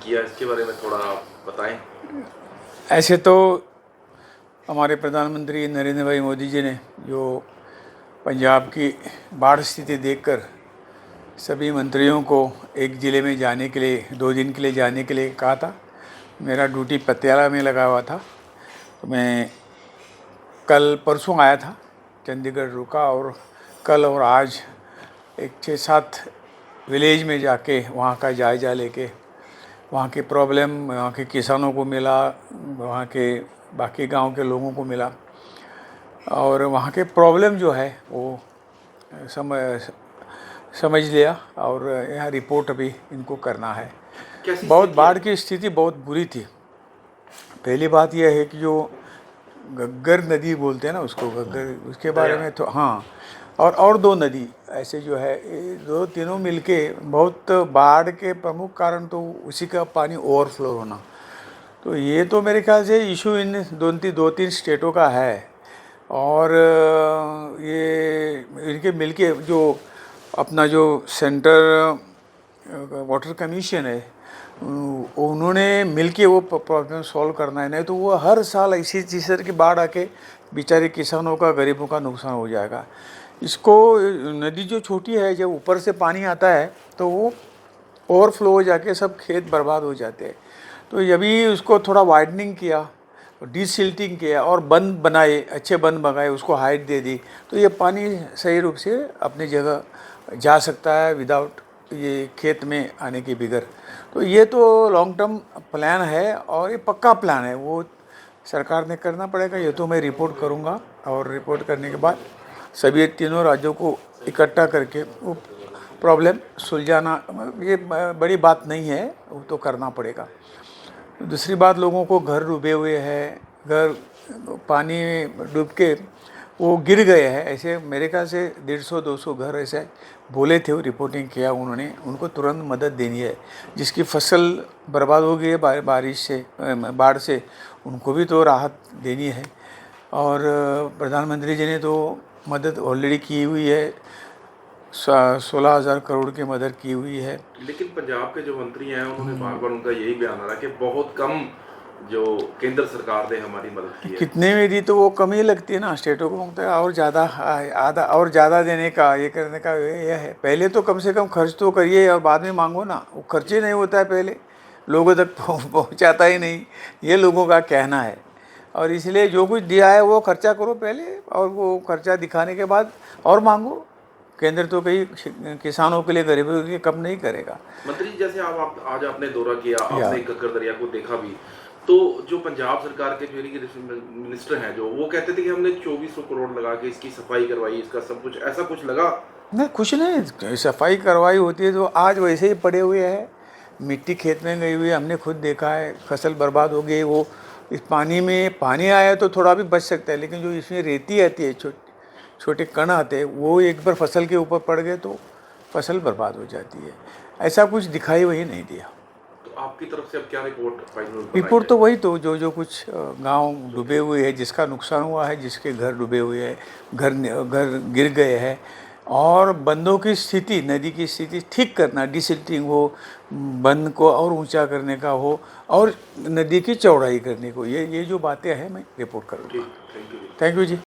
किया, इसके बारे में थोड़ा आप बताएं। ऐसे तो हमारे प्रधानमंत्री नरेंद्र भाई मोदी जी ने जो पंजाब की बाढ़ स्थिति देखकर सभी मंत्रियों को एक ज़िले में जाने के लिए 2 दिन के लिए जाने के लिए कहा था। मेरा ड्यूटी पटियाला में लगा हुआ था, तो मैं कल परसों आया था, चंडीगढ़ रुका और कल और आज एक 6-7 विलेज में जाके वहाँ का जायज़ा लेके वहाँ की प्रॉब्लम वहाँ के किसानों को मिला, वहाँ के बाकी गांव के लोगों को मिला और वहाँ के प्रॉब्लम जो है वो समझ लिया और यहाँ रिपोर्ट अभी इनको करना है। बहुत बाढ़ की स्थिति बहुत बुरी थी। पहली बात यह है कि जो घग्गर नदी बोलते हैं ना उसको, घग्गर, उसके बारे में तो हाँ, और 2 नदी ऐसे जो है, दो तीनों मिलके बहुत बाढ़ के प्रमुख कारण तो उसी का पानी ओवरफ्लो होना। तो ये तो मेरे ख्याल से इशू इन 2-3 स्टेटों का है और ये इनके मिलके जो अपना जो सेंटर वाटर कमीशन है उन्होंने मिलके वो प्रॉब्लम सॉल्व करना है, नहीं तो वो हर साल इसी तरह की बाढ़ आके बेचारे किसानों का, गरीबों का नुकसान हो जाएगा। इसको नदी जो छोटी है, जब ऊपर से पानी आता है तो वो ओवरफ्लो हो जाके सब खेत बर्बाद हो जाते हैं। तो अभी उसको थोड़ा वाइडनिंग किया, डीसिल्टिंग किया और बंद बनाए, अच्छे बंद बनाए, उसको हाइट दे दी, तो ये पानी सही रूप से अपनी जगह जा सकता है विदाउट ये खेत में आने के बगैर। तो ये तो लॉन्ग टर्म प्लान है और ये पक्का प्लान है, वो सरकार ने करना पड़ेगा। ये तो मैं रिपोर्ट करूँगा और रिपोर्ट करने के बाद सभी तीनों राज्यों को इकट्ठा करके वो प्रॉब्लम सुलझाना ये बड़ी बात नहीं है, वो तो करना पड़ेगा। दूसरी बात, लोगों को घर डूबे हुए हैं, घर पानी डूब के वो गिर गए हैं, ऐसे मेरे ख्याल से 150-200 घर ऐसे बोले थे, वो रिपोर्टिंग किया उन्होंने, उनको तुरंत मदद देनी है। जिसकी फसल बर्बाद हो गई है बारिश से, बाढ़ से, उनको भी तो राहत देनी है। और प्रधानमंत्री जी ने तो मदद ऑलरेडी की हुई है, 16,000 करोड़ की मदद की हुई है। लेकिन पंजाब के जो मंत्री हैं उन्होंने बार बार उनका यही बयान आ रहा है कि बहुत कम जो केंद्र सरकार ने हमारी मदद की है। कितने में दी तो वो कम ही लगती है ना, स्टेटों को मांगता है और ज़्यादा, आधा और ज़्यादा देने का, ये करने का ये है। पहले तो कम से कम खर्च तो करिए और बाद में मांगो ना, वो खर्च ही नहीं होता है, पहले लोगों तक पहुँचाता ही नहीं, ये लोगों का कहना है। और इसलिए जो कुछ दिया है वो खर्चा करो पहले, और वो खर्चा दिखाने के बाद और मांगो। केंद्र तो कहीं किसानों के लिए, गरीबों के लिए कम नहीं करेगा। मंत्री जी, जैसे आप आज आपने दौरा किया, आपने घग्गर दरिया को देखा भी, तो जो पंजाब सरकार के जो इरिगेशन मिनिस्टर हैं जो, वो कहते थे कि हमने 2400 करोड़ लगा के इसकी सफाई करवाई, इसका सब कुछ, ऐसा कुछ लगा? नहीं, कुछ नहीं, सफाई करवाई होती है तो आज वैसे ही पड़े हुए हैं, मिट्टी खेत में गई हुई है, हमने खुद देखा है, फसल बर्बाद हो गई। वो इस पानी में पानी आया तो थोड़ा भी बच सकता है, लेकिन जो इसमें रेती आती है, छोटे कण आते हैं, वो एक बार फसल के ऊपर पड़ गए तो फसल बर्बाद हो जाती है। ऐसा कुछ दिखाई वही नहीं दिया। तो आपकी तरफ से अब क्या रिपोर्ट तो वही, तो जो कुछ गांव डूबे हुए हैं, जिसका नुकसान हुआ है, जिसके घर डूबे हुए हैं, घर गिर गए हैं, और बंदों की स्थिति, नदी की स्थिति ठीक करना, डिसिल्टिंग हो, बंद को और ऊंचा करने का हो, और नदी की चौड़ाई करने को, ये जो बातें हैं मैं रिपोर्ट करूँगा। Thank you ji.